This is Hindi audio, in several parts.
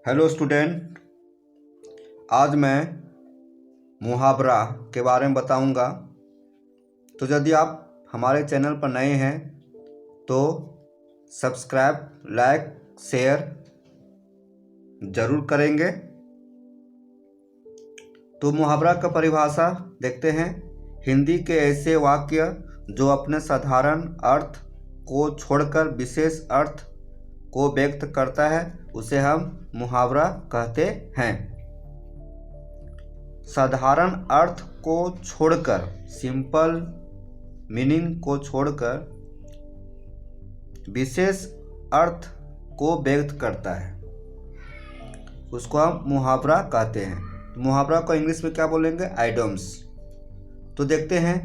हेलो स्टूडेंट, आज मैं मुहावरा के बारे में बताऊंगा। तो यदि आप हमारे चैनल पर नए हैं तो सब्सक्राइब, लाइक, शेयर ज़रूर करेंगे। तो मुहावरा का परिभाषा देखते हैं। हिंदी के ऐसे वाक्य जो अपने साधारण अर्थ को छोड़कर विशेष अर्थ को व्यक्त करता है उसे हम मुहावरा कहते हैं। साधारण अर्थ को छोड़कर, सिंपल मीनिंग को छोड़कर विशेष अर्थ को व्यक्त करता है उसको हम मुहावरा कहते हैं। मुहावरा को इंग्लिश में क्या बोलेंगे? आइडियम्स। तो देखते हैं।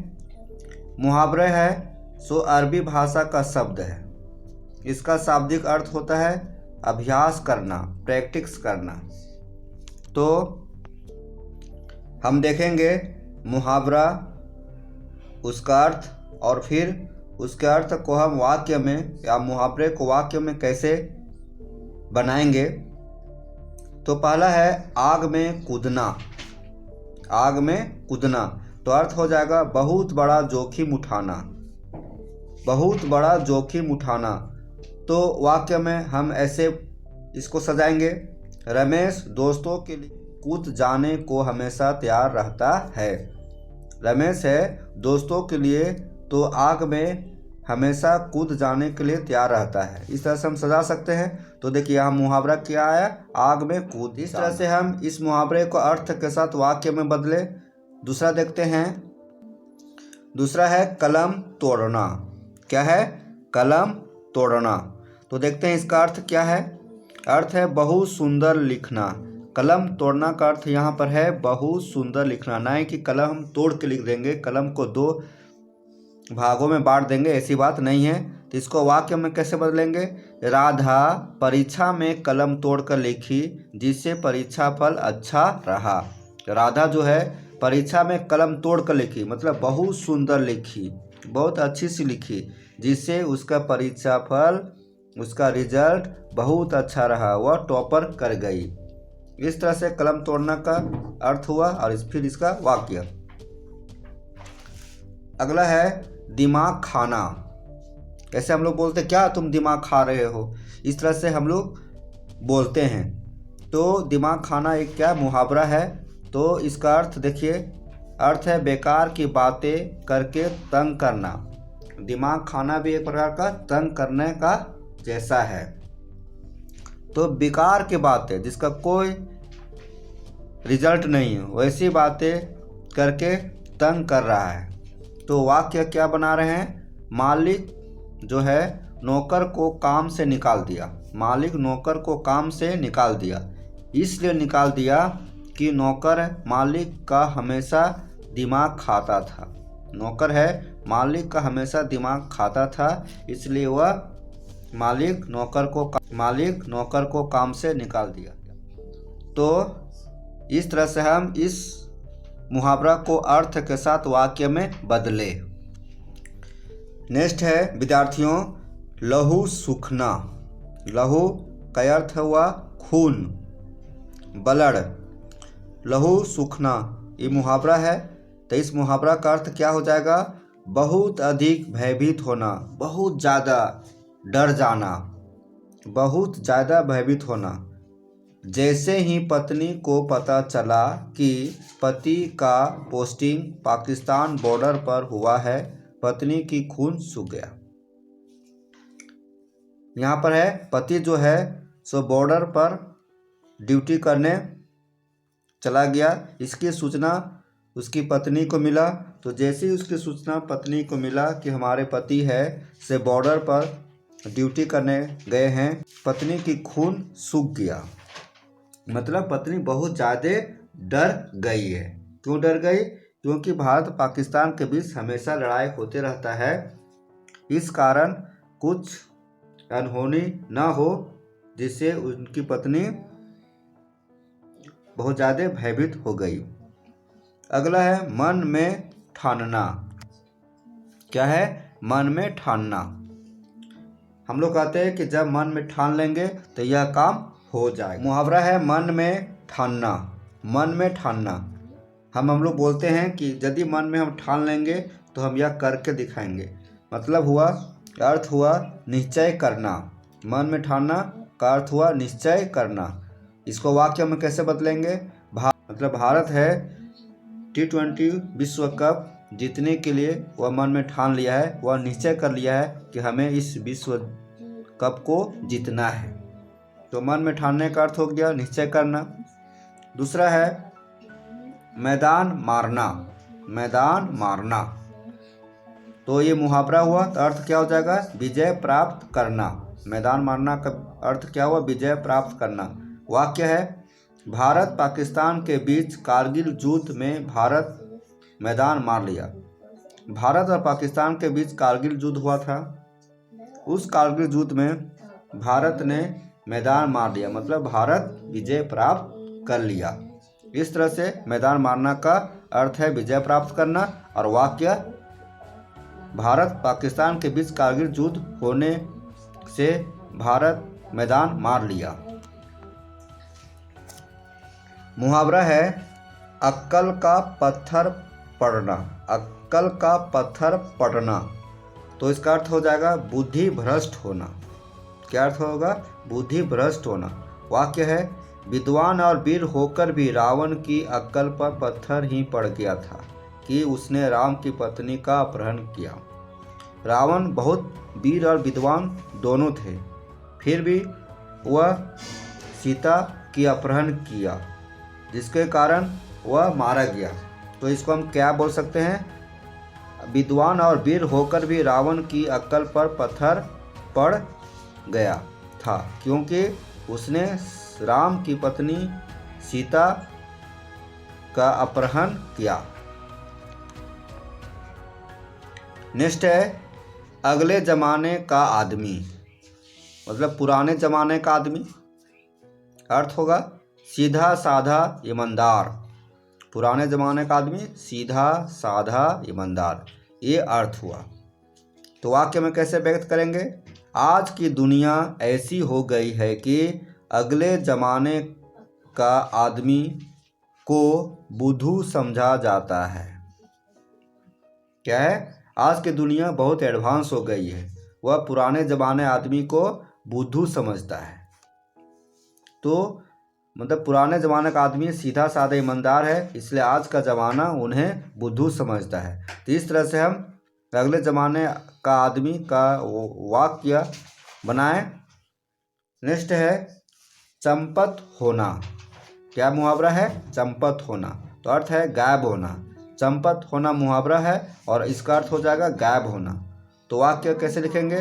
मुहावरा है सो अरबी भाषा का शब्द है। इसका शाब्दिक अर्थ होता है अभ्यास करना, प्रैक्टिस करना। तो हम देखेंगे मुहावरा, उसका अर्थ और फिर उसके अर्थ को हम वाक्य में या मुहावरे को वाक्य में कैसे बनाएंगे। तो पहला है आग में कूदना। आग में कूदना तो अर्थ हो जाएगा बहुत बड़ा जोखिम उठाना, बहुत बड़ा जोखिम उठाना। तो वाक्य में हम ऐसे इसको सजाएंगे। रमेश दोस्तों के लिए कूद जाने को हमेशा तैयार रहता है। रमेश है दोस्तों के लिए तो आग में हमेशा कूद जाने के लिए तैयार रहता है। इस तरह से हम सजा सकते हैं। तो देखिए यहाँ मुहावरा क्या आया? आग में कूद। इस तरह से हम इस मुहावरे को अर्थ के साथ वाक्य में बदले। दूसरा देखते हैं। दूसरा है कलम तोड़ना। क्या है? कलम तोड़ना। तो देखते हैं इसका अर्थ क्या है। अर्थ है बहुत सुंदर लिखना। कलम तोड़ना का अर्थ यहाँ पर है बहुत सुंदर लिखना, ना ही कि कलम हम तोड़ के लिख देंगे, कलम को दो भागों में बांट देंगे, ऐसी बात नहीं है। तो इसको वाक्य में कैसे बदलेंगे? राधा परीक्षा में कलम तोड़कर लिखी जिससे परीक्षा फल अच्छा रहा। राधा जो है परीक्षा में कलम तोड़कर लिखी, मतलब बहुत सुंदर लिखी, बहुत अच्छी सी लिखी, जिससे उसका परीक्षा फल, उसका रिजल्ट बहुत अच्छा रहा, वह टॉपर कर गई। इस तरह से कलम तोड़ना का अर्थ हुआ। और फिर इसका वाक्य। अगला है दिमाग खाना। ऐसे हम लोग बोलते क्या तुम दिमाग खा रहे हो, इस तरह से हम लोग बोलते हैं। तो दिमाग खाना एक क्या मुहावरा है। तो इसका अर्थ देखिए, अर्थ है बेकार की बातें करके तंग करना। दिमाग खाना भी एक प्रकार का तंग करने का जैसा है। तो बेकार की बातें जिसका कोई रिजल्ट नहीं है, वैसी बातें करके तंग कर रहा है। तो वाक्य क्या बना रहे हैं? मालिक जो है नौकर को काम से निकाल दिया। मालिक नौकर को काम से निकाल दिया, इसलिए निकाल दिया कि नौकर मालिक का हमेशा दिमाग खाता था। नौकर है मालिक का हमेशा दिमाग खाता था, इसलिए वह मालिक नौकर को काम से निकाल दिया। तो इस तरह से हम इस मुहावरा को अर्थ के साथ वाक्य में बदले। नेक्स्ट है विद्यार्थियों, लहू सूखना। लहू का अर्थ हुआ खून, ब्लड। लहू सूखना ये मुहावरा है। तो इस मुहावरा का अर्थ क्या हो जाएगा? बहुत अधिक भयभीत होना, बहुत ज़्यादा डर जाना, बहुत ज़्यादा भयभीत होना। जैसे ही पत्नी को पता चला कि पति का पोस्टिंग पाकिस्तान बॉर्डर पर हुआ है, पत्नी की खून सूख गया। यहाँ पर है पति जो है सो बॉर्डर पर ड्यूटी करने चला गया। इसकी सूचना उसकी पत्नी को मिला। तो जैसे ही उसकी सूचना पत्नी को मिला कि हमारे पति है से बॉर्डर पर ड्यूटी करने गए हैं, पत्नी की खून सूख गया। मतलब पत्नी बहुत ज़्यादा डर गई है। क्यों डर गई? क्योंकि भारत पाकिस्तान के बीच हमेशा लड़ाई होते रहता है। इस कारण कुछ अनहोनी न हो जिससे उनकी पत्नी बहुत ज़्यादा भयभीत हो गई। अगला है मन में ठानना। क्या है? मन में ठानना। हम लोग कहते हैं कि जब मन में ठान लेंगे तो यह काम हो जाएगा। मुहावरा है मन में ठानना। मन में ठानना, हम लोग बोलते हैं कि यदि मन में हम ठान लेंगे तो हम यह करके दिखाएंगे। मतलब हुआ, अर्थ हुआ निश्चय करना। मन में ठानना का अर्थ हुआ निश्चय करना। इसको वाक्य में कैसे बदलेंगे? मतलब भारत है T20 विश्व कप जीतने के लिए वह मन में ठान लिया है, वह निश्चय कर लिया है कि हमें इस विश्व कप को जीतना है। तो मन में ठानने का अर्थ हो गया निश्चय करना। दूसरा है मैदान मारना। मैदान मारना, तो ये मुहावरा हुआ, तो अर्थ क्या हो जाएगा? विजय प्राप्त करना। मैदान मारना का अर्थ क्या हुआ? विजय प्राप्त करना। वाक्य है भारत पाकिस्तान के बीच कारगिल युद्ध में भारत मैदान मार लिया। भारत और पाकिस्तान के बीच कारगिल युद्ध हुआ था। उस कारगिल युद्ध में भारत ने मैदान मार लिया, मतलब भारत विजय प्राप्त कर लिया। इस तरह से मैदान मारना का अर्थ है विजय प्राप्त करना, और वाक्य भारत पाकिस्तान के बीच कारगिल युद्ध होने से भारत मैदान मार लिया। मुहावरा है अक्कल का पत्थर पड़ना। अक्कल का पत्थर पड़ना, तो इसका अर्थ हो जाएगा बुद्धि भ्रष्ट होना। क्या अर्थ होगा? बुद्धि भ्रष्ट होना। वाक्य है विद्वान और वीर होकर भी रावण की अक्कल पर पत्थर ही पड़ गया था कि उसने राम की पत्नी का अपहरण किया। रावण बहुत वीर और विद्वान दोनों थे, फिर भी वह सीता की अपहरण किया, जिसके कारण वह मारा गया। तो इसको हम क्या बोल सकते हैं? विद्वान और वीर होकर भी रावण की अक्कल पर पत्थर पड़ गया था क्योंकि उसने राम की पत्नी सीता का अपहरण किया। नेक्स्ट है अगले जमाने का आदमी, मतलब पुराने जमाने का आदमी। अर्थ होगा सीधा साधा ईमानदार। पुराने जमाने का आदमी सीधा साधा ईमानदार, ये अर्थ हुआ। तो वाक्य में कैसे व्यक्त करेंगे? आज की दुनिया ऐसी हो गई है कि अगले जमाने का आदमी को बुद्धू समझा जाता है। क्या है? आज की दुनिया बहुत एडवांस हो गई है, वह पुराने जमाने आदमी को बुद्धू समझता है। तो मतलब पुराने ज़माने का आदमी सीधा साधा ईमानदार है, इसलिए आज का ज़माना उन्हें बुद्धू समझता है। तो इस तरह से हम अगले ज़माने का आदमी का वाक्य बनाएं। नेक्स्ट है चंपत होना। क्या मुहावरा है? चंपत होना, तो अर्थ है गायब होना। चंपत होना मुहावरा है और इसका अर्थ हो जाएगा गायब होना। तो वाक्य कैसे लिखेंगे?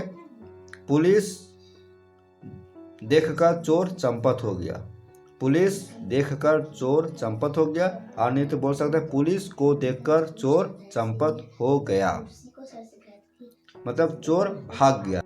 पुलिस देखकर चोर चंपत हो गया। पुलिस देखकर चोर चंपत हो गया, और नहीं तो बोल सकते हैं पुलिस को देखकर चोर चंपत हो गया, मतलब चोर भाग गया।